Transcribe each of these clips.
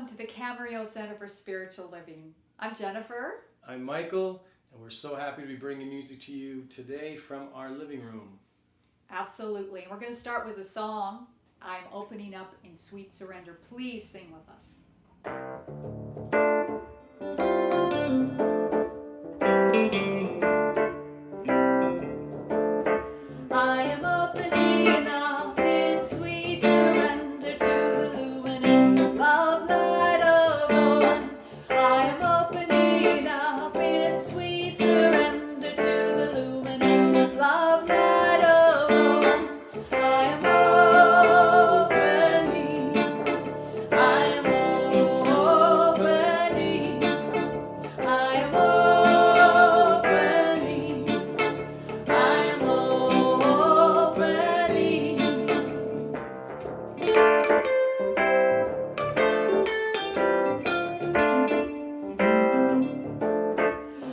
to the Camarillo Center for Spiritual Living. I'm Jennifer. I'm Michael, and we're so happy to be bringing music to you today from our living room. Absolutely. And we're going to start with a song, I'm Opening Up in Sweet Surrender. Please sing with us. I am opening up in sweet surrender to the luminous love light of the one. I am opening up in sweet surrender to the luminous love light of the one. I am opening. I am opening. I am opening.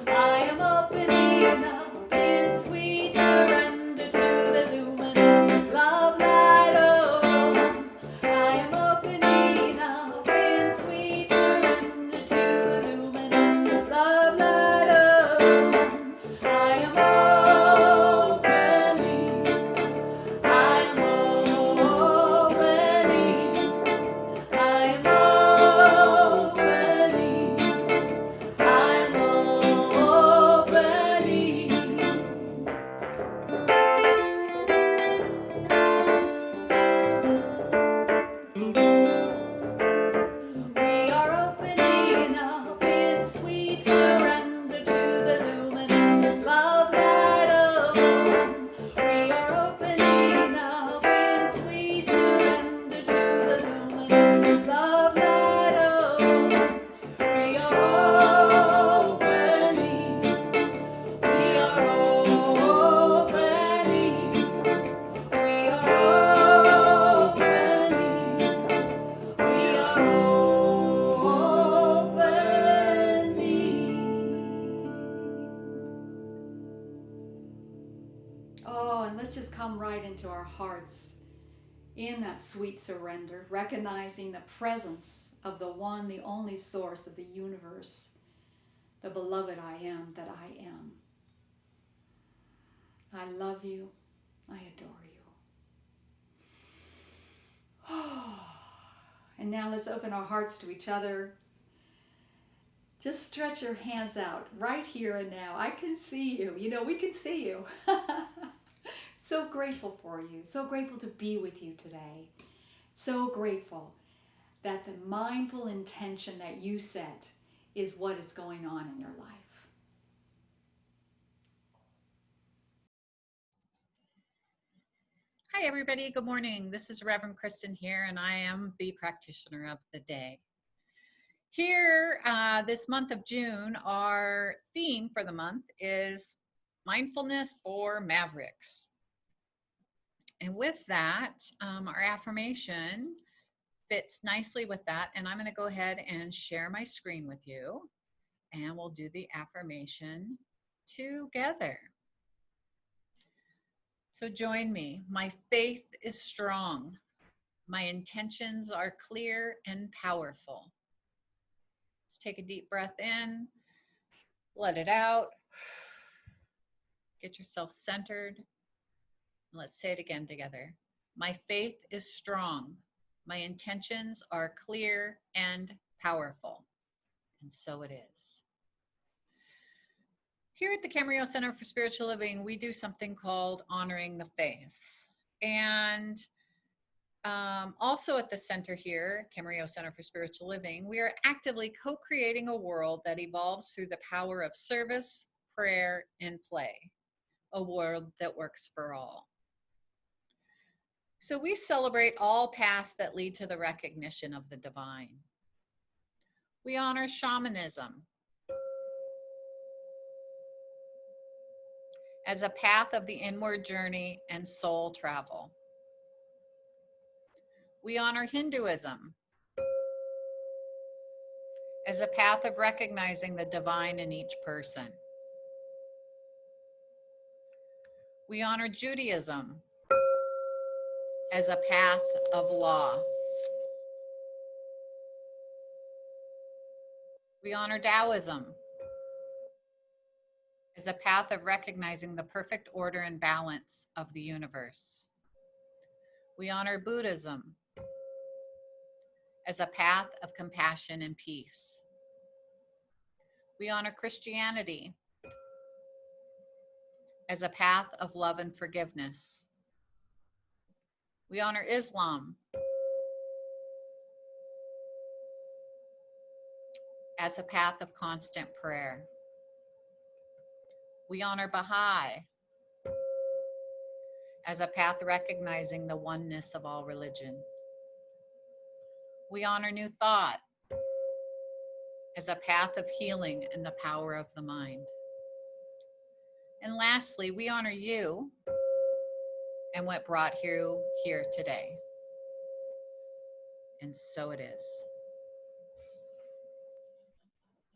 I am opening up in sweet surrender to the luminous love light of the one. I am opening up in sweet surrender to the luminous love light of the one. I am opening. I am opening. I am opening. I'm opening. We are opening up in sweet surrender to the luminous love light of the one. We are opening up in sweet surrender to the luminous love light of the one. We are opening. We are opening. We are opening. We are opening. Oh, and let's just come right into our hearts in that sweet surrender, recognizing the presence of the one, the only source of the universe, the beloved I am that I am. I love you. I adore you. And now let's open our hearts to each other. Just stretch your hands out right here and now. I can see you. You know, we can see you. So grateful for you. So grateful to be with you today. So grateful that the mindful intention that you set is what is going on in your life. Hi, everybody. Good morning. This is Reverend Kristen here, and I am the practitioner of the day. Here, this month of June, our theme for the month is Mindfulness for Mavericks. And with that, our affirmation fits nicely with that, and I'm going to go ahead and share my screen with you, and we'll do the affirmation together. So join me. My faith is strong. My intentions are clear and powerful. Let's take a deep breath in, let it out. Get yourself centered. Let's say it again together. My faith is strong. My intentions are clear and powerful. And so it is. Here at the Camarillo Center for Spiritual Living, we do something called Honoring the Faith. And also at the center here, Camarillo Center for Spiritual Living, we are actively co-creating a world that evolves through the power of service, prayer, and play. A world that works for all. So we celebrate all paths that lead to the recognition of the divine. We honor shamanism as a path of the inward journey and soul travel. We honor Hinduism as a path of recognizing the divine in each person. We honor Judaism as a path of law. We honor Taoism as a path of recognizing the perfect order and balance of the universe. We honor Buddhism as a path of compassion and peace. We honor Christianity as a path of love and forgiveness. We honor Islam as a path of constant prayer. We honor Baha'i as a path recognizing the oneness of all religion. We honor New Thought as a path of healing and the power of the mind. And lastly, we honor you and what brought you here today. And so it is.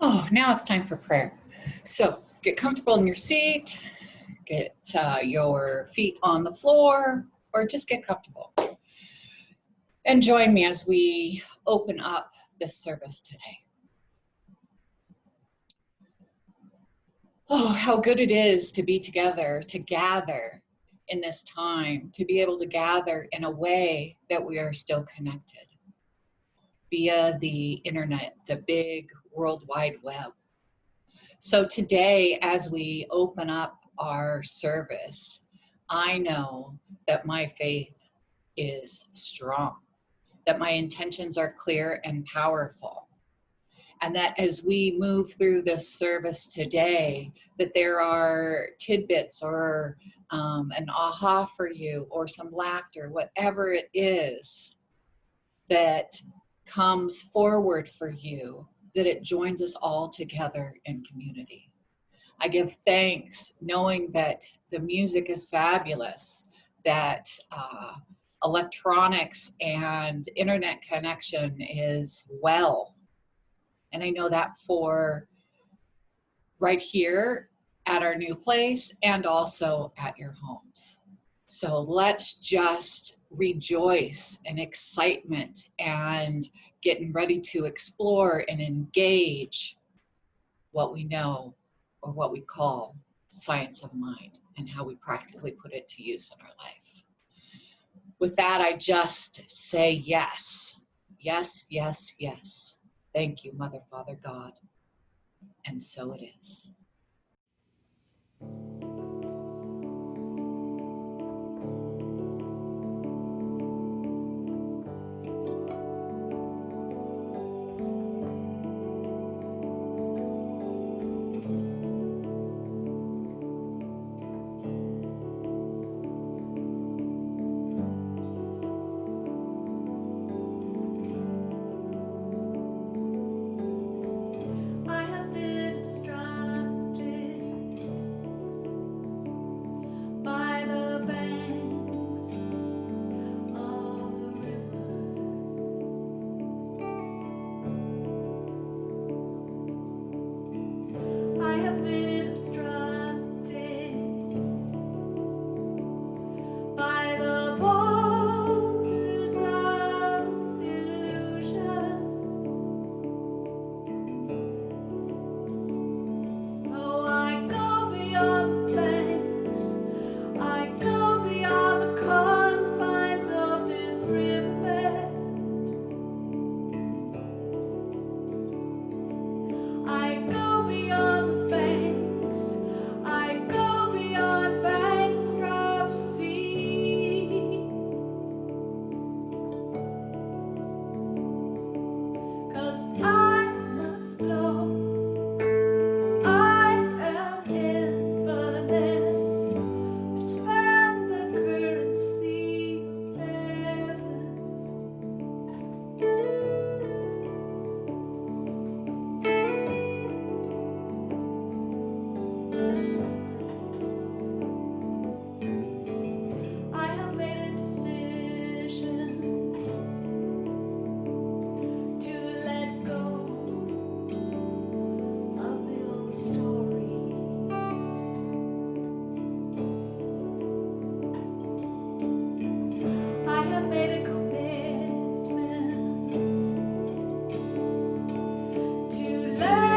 Oh, now it's time for prayer. So get comfortable in your seat, get your feet on the floor, or just get comfortable. And join me as we open up this service today. Oh, how good it is to be together, to gather in this time, to be able to gather in a way that we are still connected via the internet, the big World Wide Web. So today, as we open up our service, I know that my faith is strong, that my intentions are clear and powerful, and that as we move through this service today, that there are tidbits or an aha for you or some laughter, whatever it is that comes forward for you, that it joins us all together in community. I give thanks knowing that the music is fabulous, that electronics and internet connection is well. And I know that for right here at our new place and also at your homes. So let's just rejoice in excitement and getting ready to explore and engage what we know or what we call science of mind and how we practically put it to use in our life. With that, I just say yes, yes, yes, yes. Thank you, Mother, Father, God. And so it is. I have been obstructed by the banks of the river. I have been obstructed by the boulders of illusion. Oh, I go beyond the banks. I go beyond the confines of this riverbed. I go beyond the banks. I go beyond bankruptcy. 'Cause I must go. I am infinite. I span the currency heaven. I have made a decision to let go of the old stories. I have made a commitment to let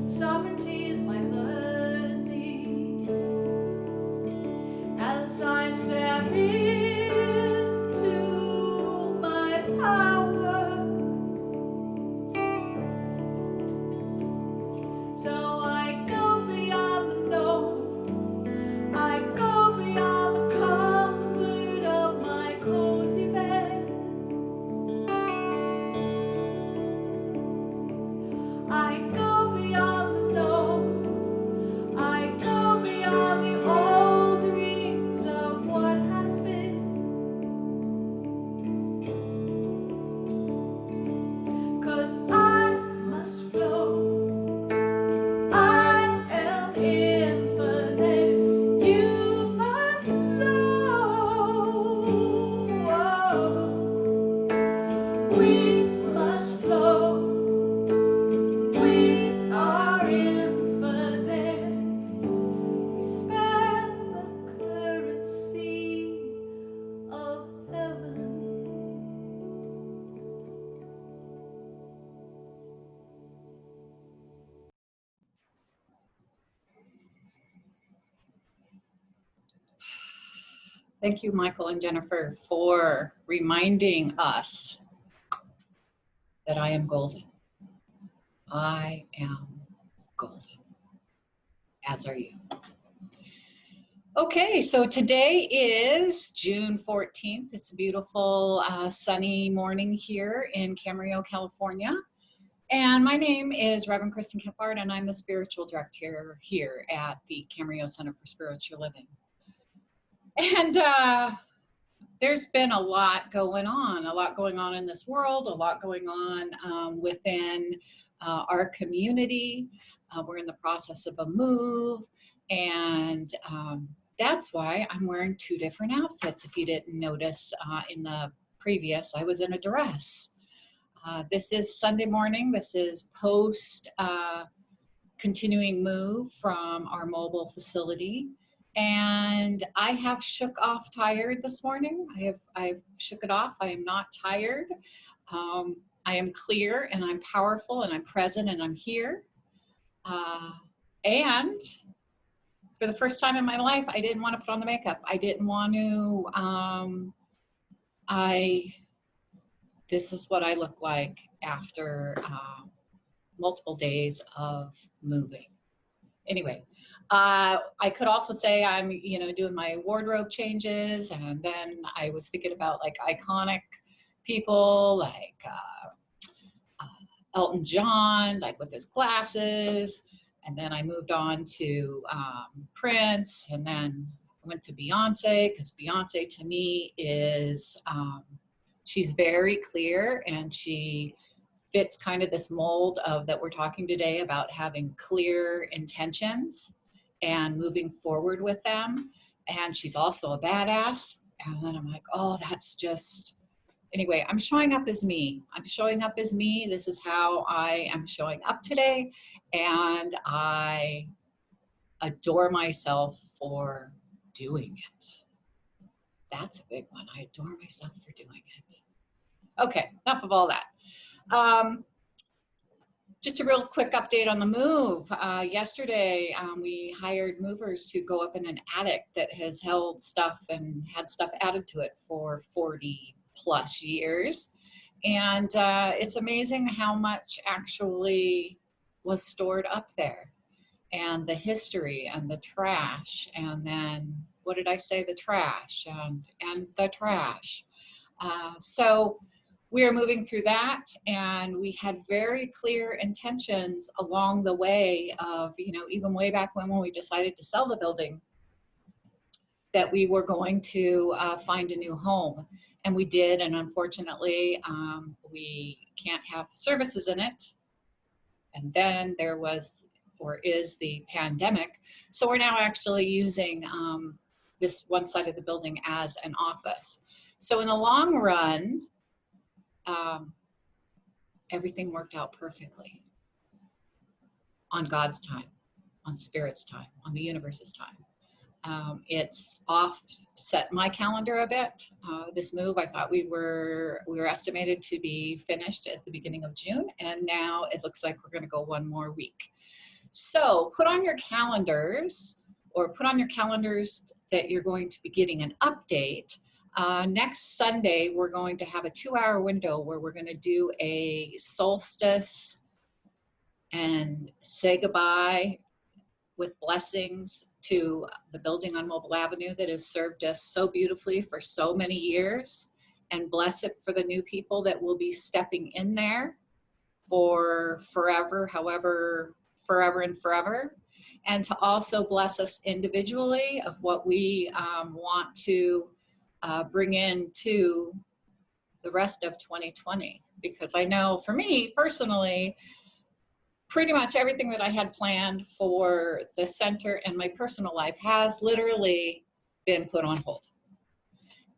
Sovereignty is my learning as I step into my power. So I go beyond the known. I go beyond the comfort of my cozy bed. I go beyond the known. I go beyond the old dreams of what has been. 'Cause I must flow. I am infinite. You must flow. We must flow. We are infinite. We span the currency of heaven. Thank you, Michael and Jennifer, for reminding us that I am golden. I am golden, as are you. Okay, so today is June 14th. It's a beautiful sunny morning here in Camarillo, California. And my name is Reverend Kristen Kippard, and I'm the spiritual director here at the Camarillo Center for Spiritual Living. And there's been a lot going on in this world, a lot going on within our community. We're in the process of a move, and that's why I'm wearing two different outfits. If you didn't notice in the previous, I was in a dress. This is Sunday morning. This is post continuing move from our mobile facility. And I have shook off tired this morning. I've shook it off. I am not tired. I am clear and I'm powerful and I'm present and I'm here. And for the first time in my life, I didn't want to put on the makeup. I didn't want to, this is what I look like after multiple days of moving. Anyway, I could also say I'm, doing my wardrobe changes, and then I was thinking about like iconic people like Elton John, like with his glasses, and then I moved on to Prince, and then I went to Beyonce, because Beyonce to me is, she's very clear, and she fits kind of this mold of that we're talking today about having clear intentions and moving forward with them. And she's also a badass. And then I'm like, oh, that's just, anyway, I'm showing up as me. I'm showing up as me. This is how I am showing up today. And I adore myself for doing it. That's a big one. I adore myself for doing it. Okay, enough of all that. Just a real quick update on the move. Yesterday, we hired movers to go up in an attic that has held stuff and had stuff added to it for 40 plus years. And it's amazing how much actually was stored up there, and the history and the trash. And then, what did I say? The trash and the trash. So we are moving through that, and we had very clear intentions along the way of, even way back when we decided to sell the building, that we were going to find a new home. And we did, and unfortunately, we can't have services in it. And then there was, or is, the pandemic. So we're now actually using this one side of the building as an office. So in the long run, everything worked out perfectly on God's time, on Spirit's time, on the universe's time. It's offset my calendar a bit. This move, I thought we were estimated to be finished at the beginning of June, and now it looks like we're going to go one more week. So put on your calendars, or put on your calendars that you're going to be getting an update. Next Sunday, we're going to have a 2-hour window where we're going to do a solstice and say goodbye with blessings to the building on Mobile Avenue that has served us so beautifully for so many years, and bless it for the new people that will be stepping in there for forever, however, forever and forever. And to also bless us individually of what we want to bring into the rest of 2020. Because I know for me personally, pretty much everything that I had planned for the center and my personal life has literally been put on hold.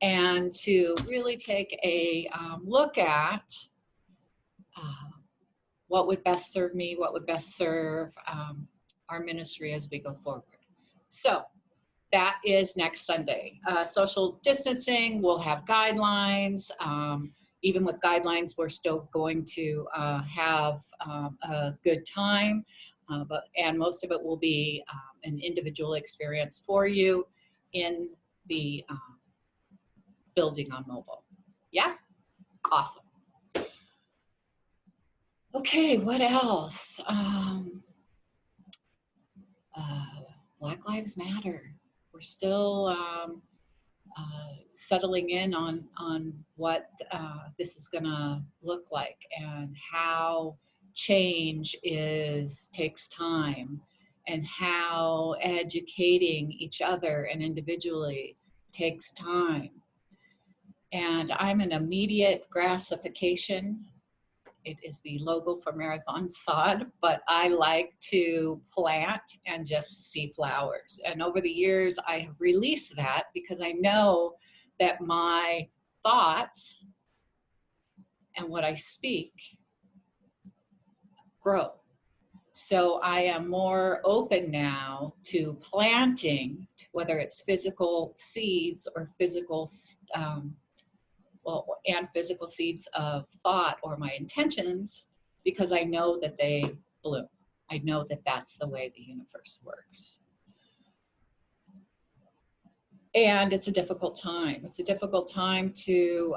And to really take a look at what would best serve me, what would best serve our ministry as we go forward. So that is next Sunday. Social distancing, we'll have guidelines. Even with guidelines, we're still going to have a good time, and most of it will be an individual experience for you in the building on mobile. Yeah? Awesome. Okay, what else? Black Lives Matter. We're still settling in on what this is gonna look like, and how change takes time, and how educating each other and individually takes time. And I'm an immediate grassification. It is the logo for Marathon Sod, but I like to plant and just see flowers. And over the years, I have released that because I know that my thoughts and what I speak grow. So I am more open now to planting, whether it's physical seeds or physical physical seeds of thought or my intentions, because I know that they bloom. I know that that's the way the universe works. And it's a difficult time. It's a difficult time to,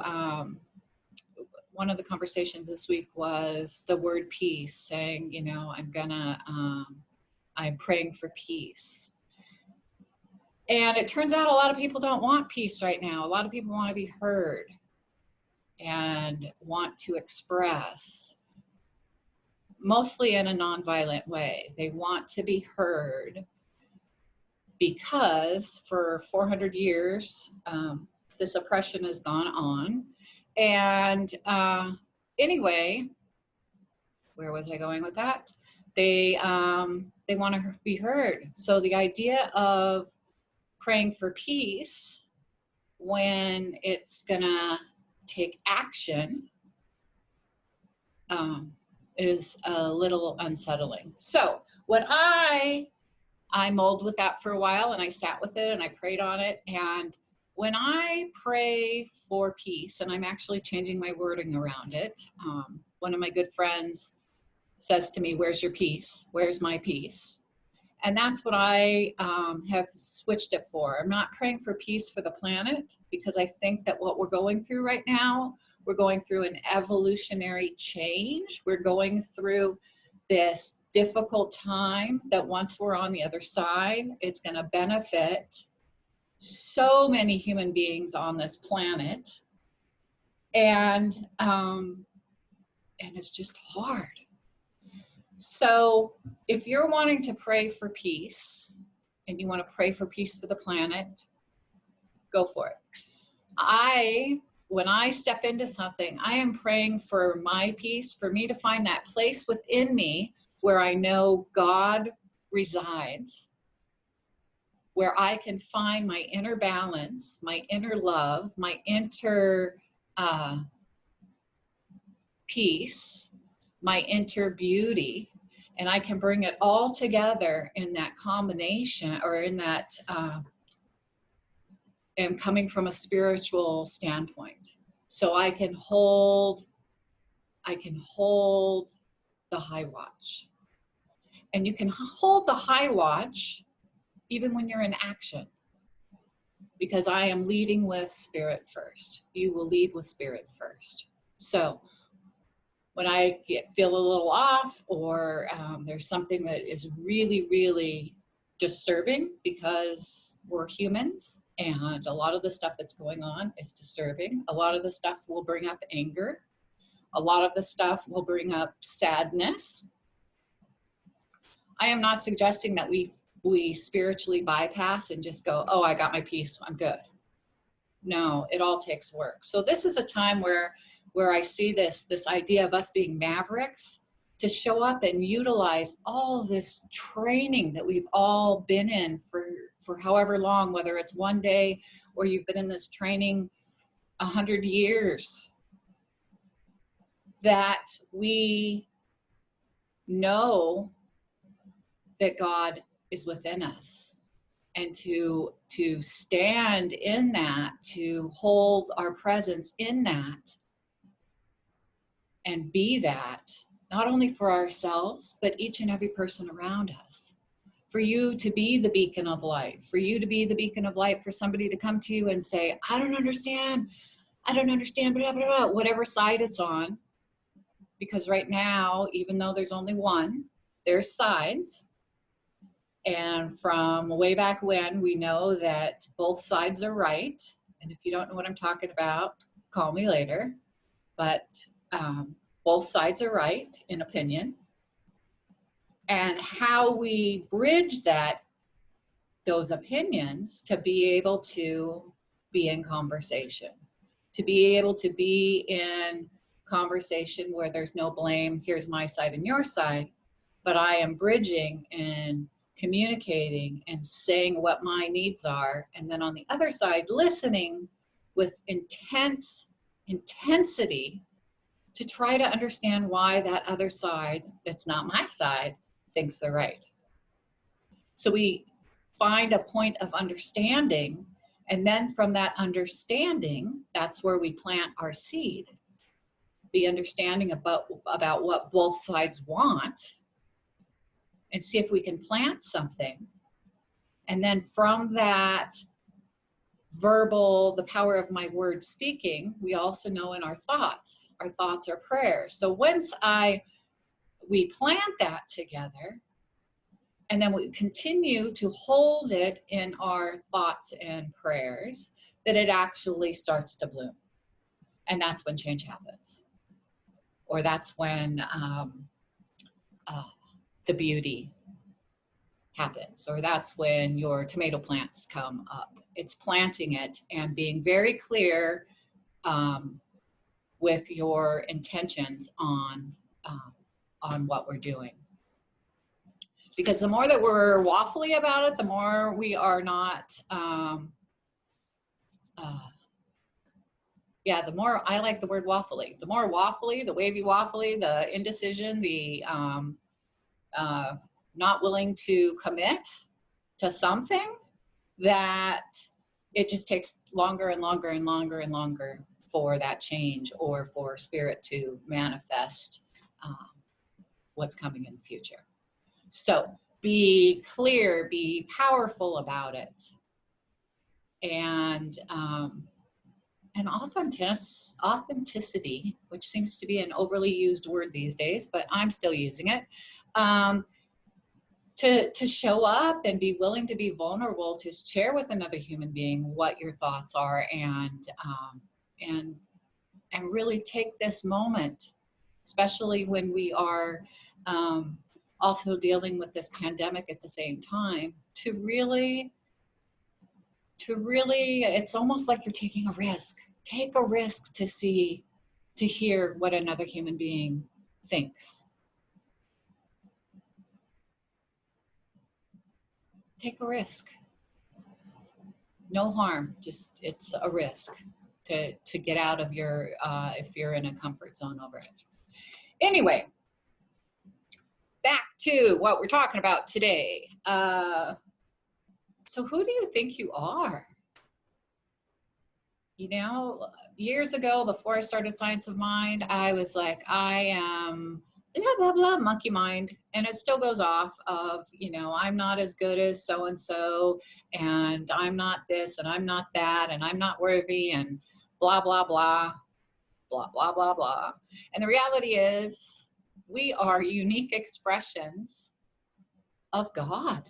one of the conversations this week was the word peace, saying, you know, I'm praying for peace. And it turns out a lot of people don't want peace right now. A lot of people want to be heard and want to express, mostly in a nonviolent way. They want to be heard because for 400 years, this oppression has gone on. And anyway, where was I going with that? They want to be heard. So the idea of praying for peace when it's gonna take action is a little unsettling. So what I mulled with that for a while, and I sat with it and I prayed on it. And when I pray for peace, and I'm actually changing my wording around it, one of my good friends says to me, "Where's your peace? Where's my peace?" And that's what I have switched it for. I'm not praying for peace for the planet, because I think that what we're going through right now, we're going through an evolutionary change. We're going through this difficult time that once we're on the other side, it's going to benefit so many human beings on this planet. And it's just hard. So if you're wanting to pray for peace and you want to pray for peace for the planet, go for it. When I step into something, I am praying for my peace, for me to find that place within me where I know God resides, where I can find my inner balance, my inner love, my inner peace, my inner beauty, and I can bring it all together in that combination, or in that am coming from a spiritual standpoint. So I can hold the high watch. And you can hold the high watch even when you're in action, because I am leading with spirit first. You will lead with spirit first. So when I feel a little off, or there's something that is really, really disturbing, because we're humans and a lot of the stuff that's going on is disturbing. A lot of the stuff will bring up anger. A lot of the stuff will bring up sadness. I am not suggesting that we spiritually bypass and just go, oh, I got my peace, I'm good. No, it all takes work. So this is a time where I see this idea of us being mavericks, to show up and utilize all this training that we've all been in for however long, whether it's one day or you've been in this training 100 years, that we know that God is within us, and to stand in that, to hold our presence in that, and be that, not only for ourselves, but each and every person around us. For you to be the beacon of light, for you to be the beacon of light, for somebody to come to you and say, I don't understand, blah, blah, blah, whatever side it's on. Because right now, even though there's only one, there's sides. And from way back when, we know that both sides are right. And if you don't know what I'm talking about, call me later. But both sides are right, in opinion. And how we bridge those opinions to be able to be in conversation, to be able to be in conversation where there's no blame, here's my side and your side, but I am bridging and communicating and saying what my needs are. And then on the other side, listening with intensity to try to understand why that other side, that's not my side, thinks they're right. So we find a point of understanding, and then from that understanding, that's where we plant our seed. The understanding about what both sides want, and see if we can plant something. And then from that verbal, the power of my word speaking, we also know in our thoughts are prayers. So once we plant that together, and then we continue to hold it in our thoughts and prayers, that it actually starts to bloom. And that's when change happens. Or that's when the beauty happens, or that's when your tomato plants come up. It's planting it and being very clear with your intentions on what we're doing. Because the more that we're waffly about it, the more we are not, the more, I like the word waffly. The more waffly, the wavy waffly, the indecision, the not willing to commit to something, that it just takes longer and longer and longer and longer for that change, or for spirit to manifest what's coming in the future. So be clear, be powerful about it, and authenticity, which seems to be an overly used word these days, but I'm still using it. To show up and be willing to be vulnerable, to share with another human being what your thoughts are, and really take this moment, especially when we are also dealing with this pandemic at the same time, to really, it's almost like you're taking a risk. Take a risk to hear what another human being thinks. Take a risk. No harm, just it's a risk to get out of your, if you're in a comfort zone over it. Anyway, back to what we're talking about today. So who do you think you are? You know, years ago, before I started Science of Mind, I was like, I am blah, blah, blah, monkey mind. And it still goes off of, you know, I'm not as good as so-and-so, and I'm not this, and I'm not that, and I'm not worthy, and blah, blah, blah, blah, blah, blah, blah. And the reality is, we are unique expressions of God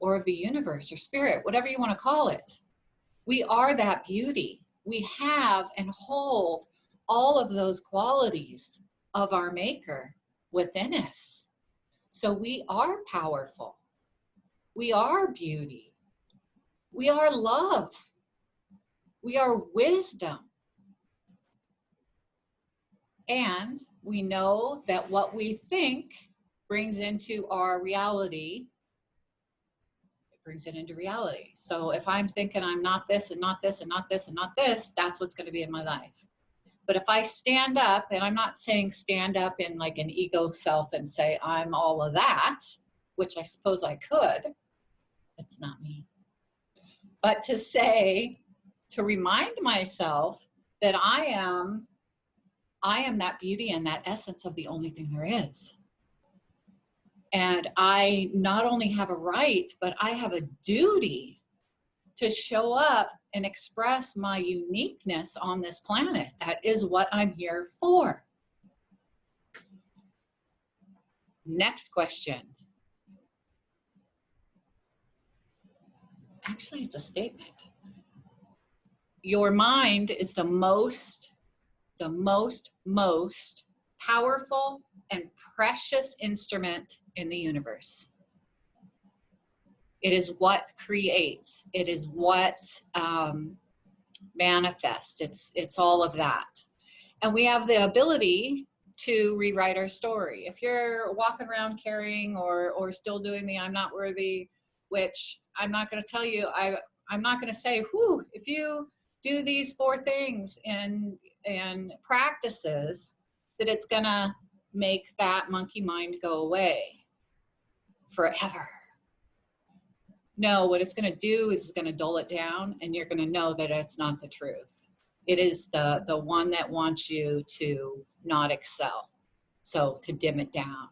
or of the universe or spirit, whatever you want to call it. We are that beauty. We have and hold all of those qualities of our maker within us. So we are powerful. We are beauty. We are love. We are wisdom. And we know that what we think brings into our reality, it brings it into reality. So if I'm thinking I'm not this and not this and not this and not this, that's what's going to be in my life. But if I stand up, and I'm not saying stand up in like an ego self and say I'm all of that, which I suppose I could, it's not me. But to say, to remind myself that I am that beauty and that essence of the only thing there is. And I not only have a right, but I have a duty to show up and express my uniqueness on this planet. That is what I'm here for. Next question. Actually, it's a statement. Your mind is the most powerful and precious instrument in the universe. It is what creates. It is what manifests. It's all of that. And we have the ability to rewrite our story. If you're walking around carrying or still doing the I'm not worthy, which I'm not going to tell you, I'm not going to say, whew, if you do these 4 things and practices, that it's going to make that monkey mind go away forever. No, what it's going to do is it's going to dull it down, and you're going to know that it's not the truth. It is the one that wants you to not excel. So to dim it down.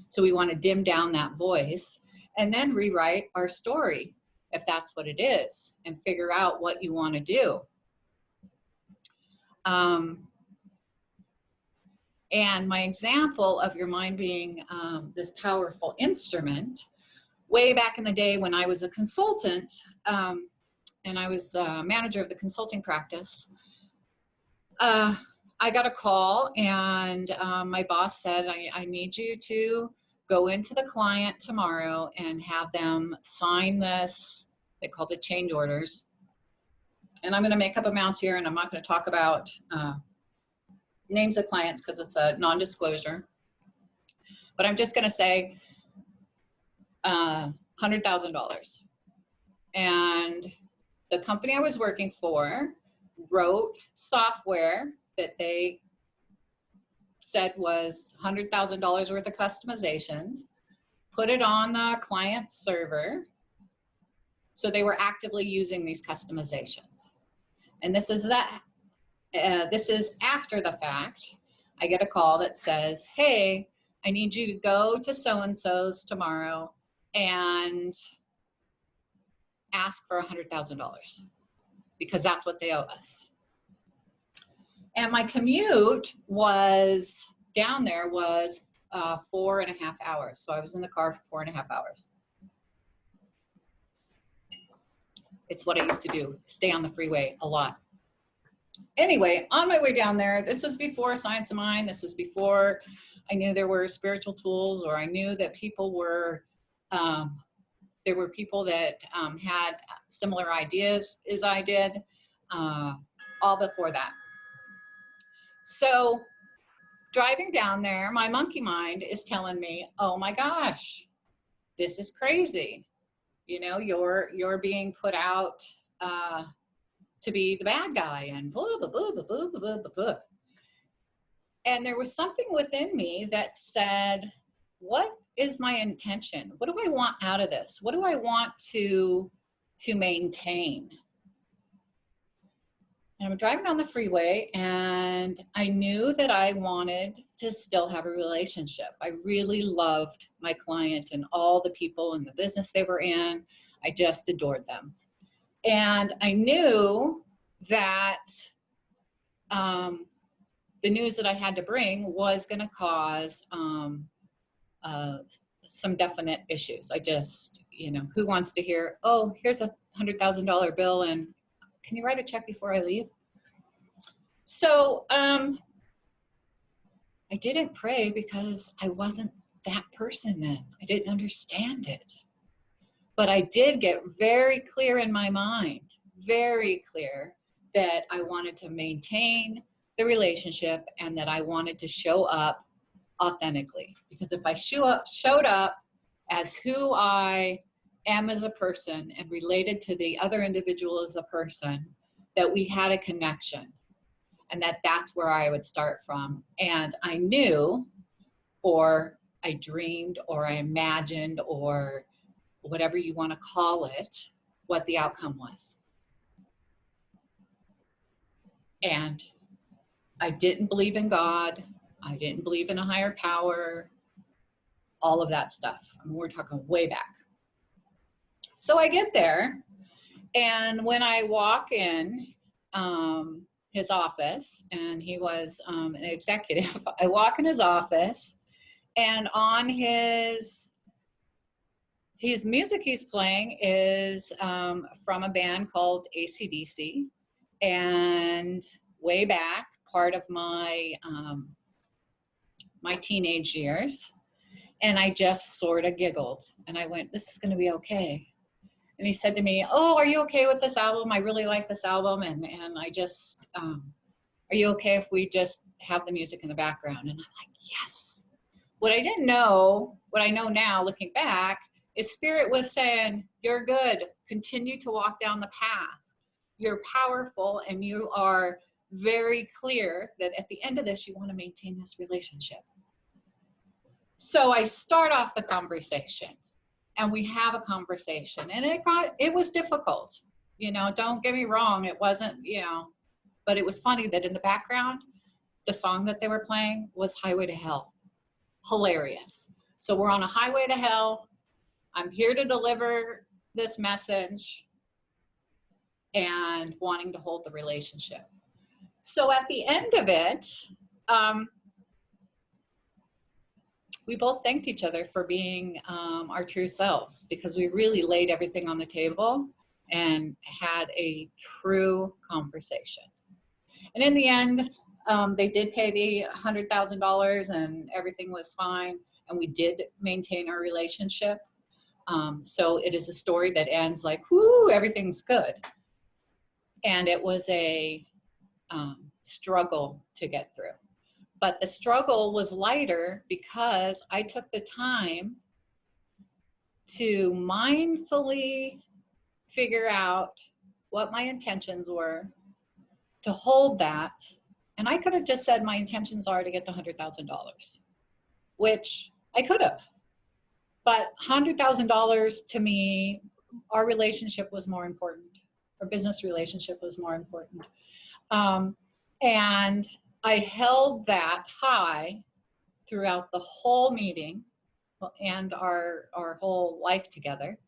So we want to dim down that voice and then rewrite our story, if that's what it is, and figure out what you want to do. And my example of your mind being this powerful instrument, way back in the day when I was a consultant, and I was manager of the consulting practice, I got a call, and my boss said, I need you to go into the client tomorrow and have them sign this. They called it change orders. And I'm going to make up amounts here, and I'm not going to talk about names of clients because it's a non-disclosure. But I'm just going to say $100,000. And the company I was working for wrote software that they said was $100,000 worth of customizations, put it on the client's server. So they were actively using these customizations. And this is after the fact. I get a call that says, hey, I need you to go to so-and-so's tomorrow and ask for $100,000 because that's what they owe us. And my commute was down there was 4.5 hours. So I was in the car for 4.5 hours. It's what I used to do, stay on the freeway a lot. Anyway, on my way down there, this was before Science of Mind. This was before I knew there were spiritual tools, or I knew that people were, there were people that had similar ideas as I did, all before that. So driving down there, my monkey mind is telling me, oh my gosh, this is crazy. You know, you're being put out to be the bad guy and blah, blah, blah, blah, blah, blah, blah, blah. And there was something within me that said, what is my intention? What do I want out of this? What do I want to maintain? And I'm driving down the freeway, and I knew that I wanted to still have a relationship. I really loved my client and all the people in the business they were in. I just adored them. And I knew that the news that I had to bring was going to cause some definite issues. I just, who wants to hear, oh, here's a $100,000 bill and can you write a check before I leave? So I didn't pray because I wasn't that person then. I didn't understand it. But I did get very clear in my mind, very clear, that I wanted to maintain the relationship and that I wanted to show up authentically. Because if I showed up as who I am as a person and related to the other individual as a person, that we had a connection and that's where I would start from. And I knew, or I dreamed, or I imagined, or whatever you want to call it, what the outcome was. And I didn't believe in God. I didn't believe in a higher power, all of that stuff. I mean, we're talking way back. So I get there, and when I walk in his office, and he was an executive, I walk in his office, and on his music he's playing is from a band called AC/DC, and way back, part of my my teenage years. And I just sort of giggled, and I went, this is going to be okay. And he said to me, oh, are you okay with this album? I really like this album. And I just, are you okay if we just have the music in the background? And I'm like, yes. What I didn't know, what I know now looking back, is Spirit was saying, you're good. Continue to walk down the path. You're powerful, and you are very clear that at the end of this, you want to maintain this relationship. So I start off the conversation, and we have a conversation, and it was difficult. Don't get me wrong. It wasn't, but it was funny that in the background, the song that they were playing was Highway to Hell. Hilarious. So we're on a highway to hell. I'm here to deliver this message and wanting to hold the relationship. So at the end of it, we both thanked each other for being our true selves, because we really laid everything on the table and had a true conversation. And in the end, they did pay the $100,000 and everything was fine. And we did maintain our relationship. So it is a story that ends like, whoo, everything's good. And it was a struggle to get through. But the struggle was lighter because I took the time to mindfully figure out what my intentions were, to hold that. And I could have just said my intentions are to get the $100,000, which I could have. But $100,000 to me, our relationship was more important. Our business relationship was more important. And I held that high throughout the whole meeting and our whole life together.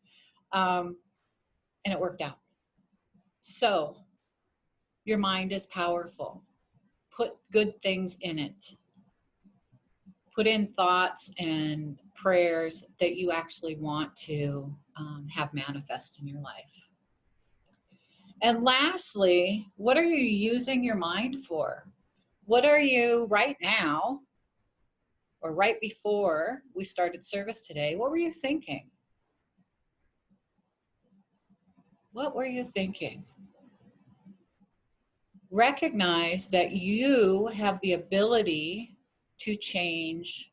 And it worked out. So your mind is powerful. Put good things in it. Put in thoughts and prayers that you actually want to have manifest in your life. And lastly, what are you using your mind for? What are you right now, or right before we started service today, what were you thinking? What were you thinking? Recognize that you have the ability to change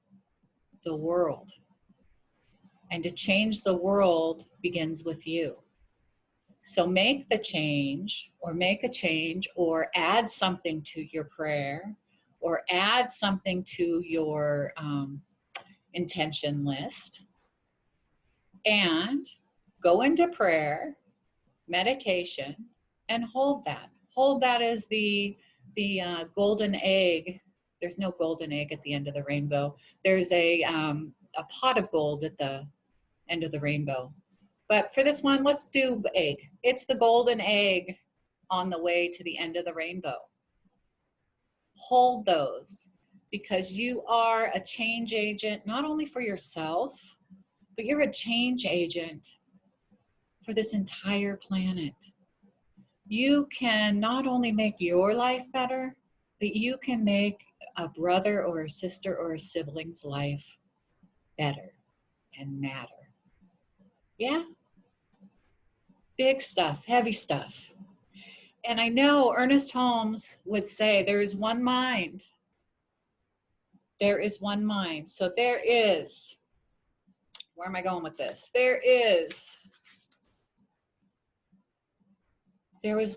the world. And to change the world begins with you. So make the change, or make a change, or add something to your prayer, or add something to your intention list, and go into prayer, meditation, and hold that. Hold that as the golden egg. There's no golden egg at the end of the rainbow. There's a pot of gold at the end of the rainbow. But for this one, let's do egg. It's the golden egg on the way to the end of the rainbow. Hold those, because you are a change agent, not only for yourself, but you're a change agent for this entire planet. You can not only make your life better, but you can make a brother or a sister or a sibling's life better and matter. Yeah? Big stuff, heavy stuff. And I know Ernest Holmes would say there is one mind. There is one mind. So there is, where am I going with this? There is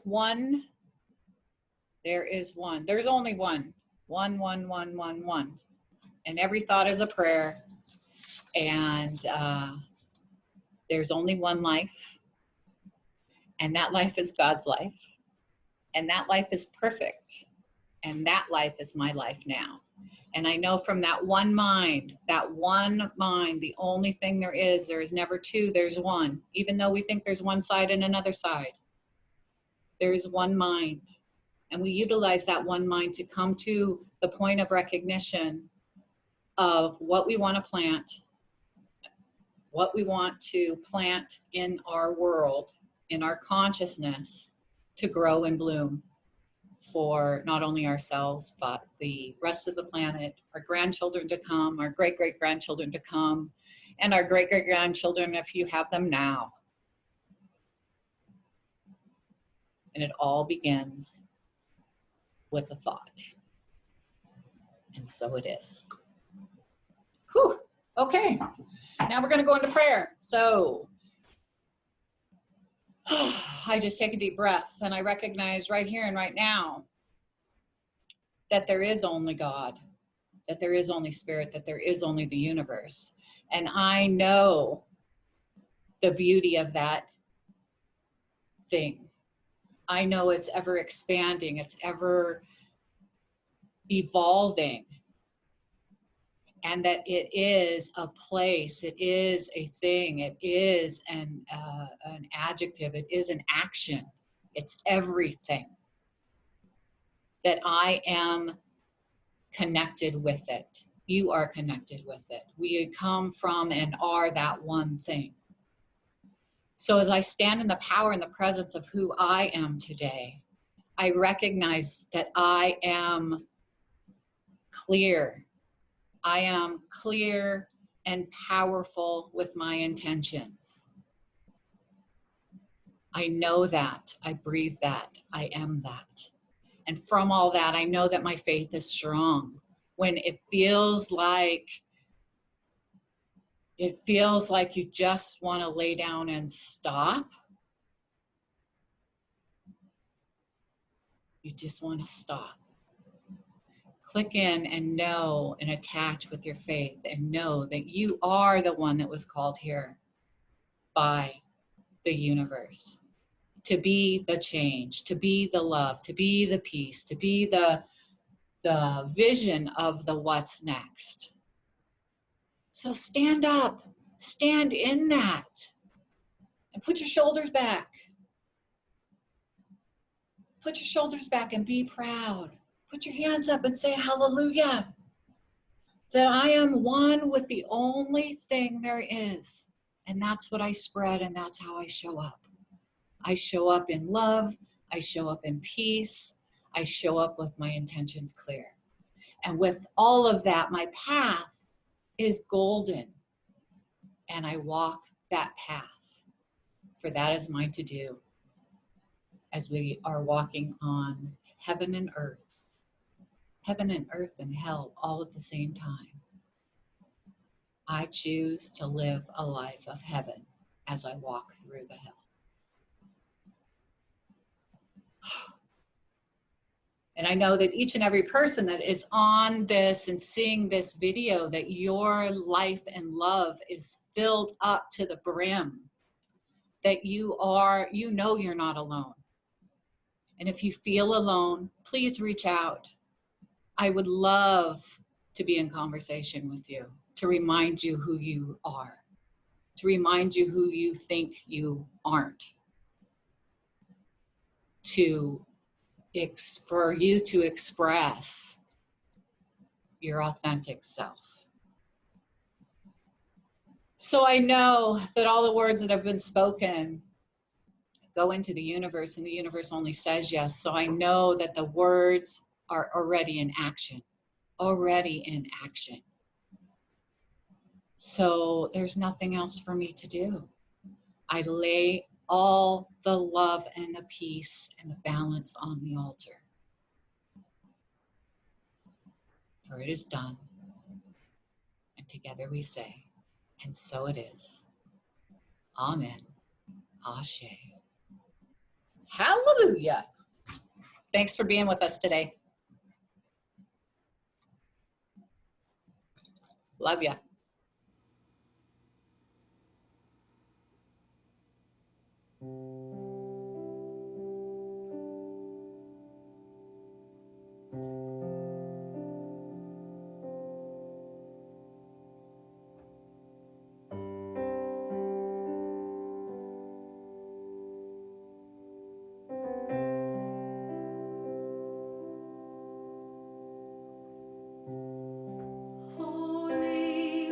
one. There's only one. One. And every thought is a prayer. And there's only one life. And that life is God's life. And that life is perfect. And that life is my life now. And I know from that one mind, the only thing there is never two, there's one. Even though we think there's one side and another side, there is one mind. And we utilize that one mind to come to the point of recognition of what we want to plant, what we want to plant in our world, in our consciousness, to grow and bloom for not only ourselves, but the rest of the planet, our grandchildren to come, our great-great-grandchildren to come, and our great-great-grandchildren if you have them now. And it all begins with a thought. And so it is. Whew. Okay, now we're going to go into prayer. So I just take a deep breath and I recognize right here and right now that there is only God, that there is only spirit, that there is only the universe. And I know the beauty of that thing. I know it's ever expanding, it's ever evolving, and that it is a place, it is a thing, it is an adjective, it is an action, it's everything. That I am connected with it. You are connected with it. We come from and are that one thing. So as I stand in the power and the presence of who I am today, I recognize that I am clear. I am clear and powerful with my intentions. I know that. I breathe that. I am that. And from all that, I know that my faith is strong. When it feels like you just want to lay down and stop, you just want to stop. Click in and know and attach with your faith and know that you are the one that was called here by the universe to be the change, to be the love, to be the peace, to be the vision of the what's next. So stand up, stand in that, and put your shoulders back. Put your shoulders back and be proud. Put your hands up and say hallelujah. That I am one with the only thing there is. And that's what I spread, and that's how I show up. I show up in love. I show up in peace. I show up with my intentions clear. And with all of that, my path is golden. And I walk that path. For that is mine to do as we are walking on heaven and earth and hell all at the same time. I choose to live a life of heaven as I walk through the hell. And I know that each and every person that is on this and seeing this video, that your life and love is filled up to the brim. That you know you're not alone. And if you feel alone, please reach out. I would love to be in conversation with you, to remind you who you are, to remind you who you think you aren't, for you to express your authentic self. So I know that all the words that have been spoken go into the universe, and the universe only says yes. So I know that the words are already in action, already in action. So there's nothing else for me to do. I lay all the love and the peace and the balance on the altar. For it is done. And together we say, and so it is. Amen. Ashe. Hallelujah. Thanks for being with us today. Love ya. Holy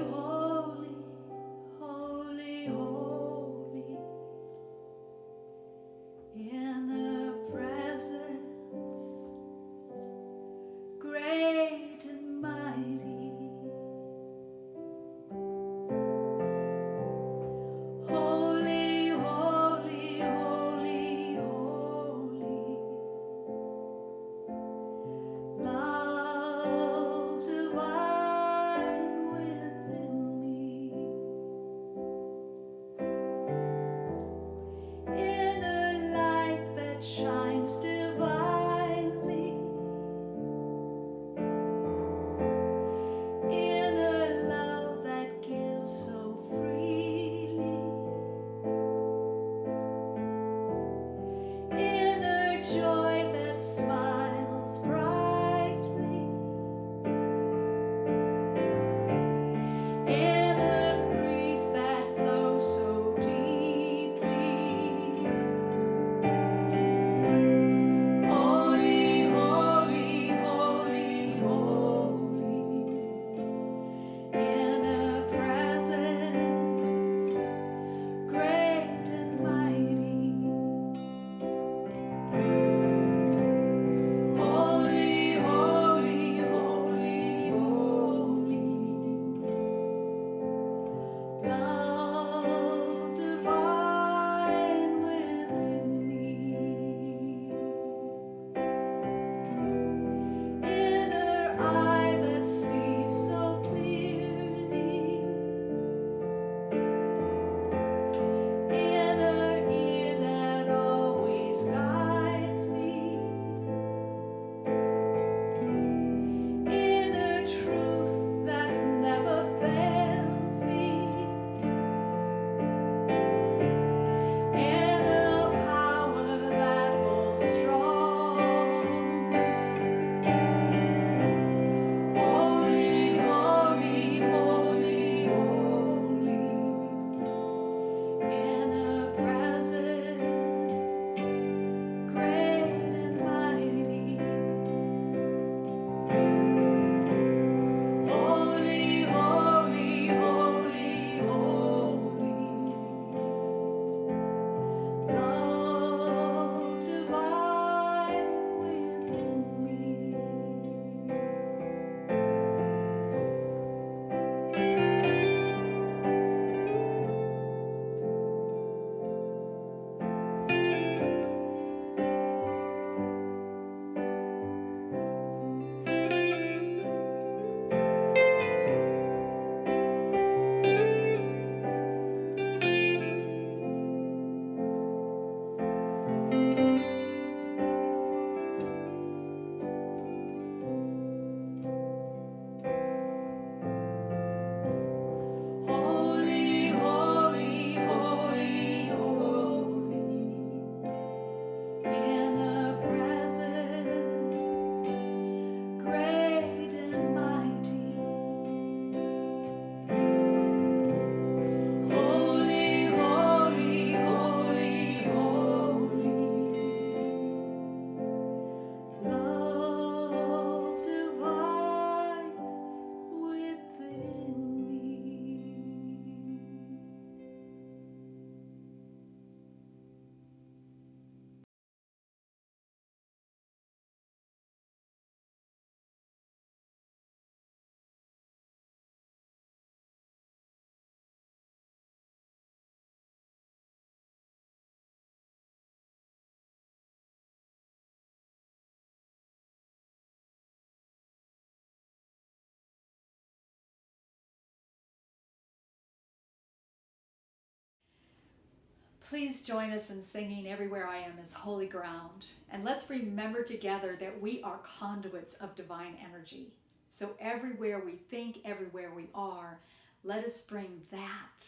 Please join us in singing Everywhere I Am is Holy Ground. And let's remember together that we are conduits of divine energy. So everywhere we think, everywhere we are, let us bring that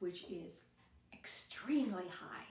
which is extremely high.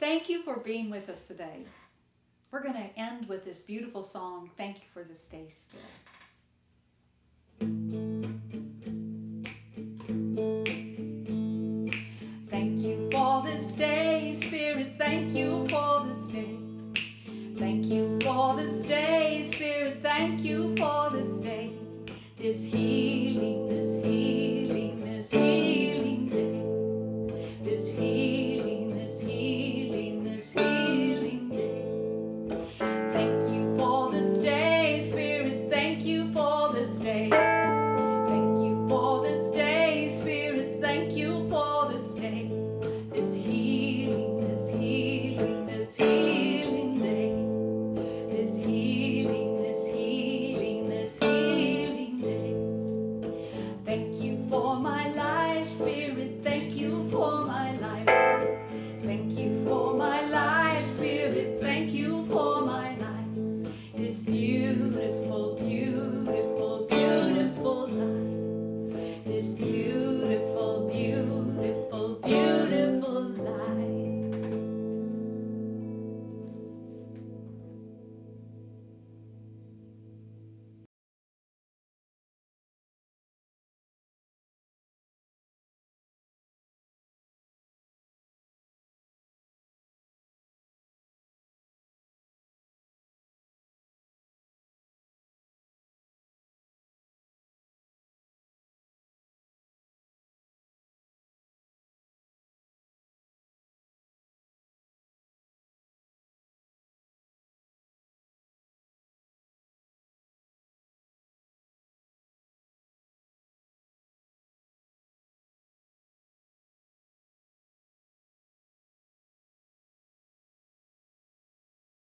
Thank you for being with us today. We're going to end with this beautiful song, Thank You for This Day, Spirit. Thank you for this day, Spirit, thank you for this day. Thank you for this day, Spirit, thank you for this day. This healing, this healing.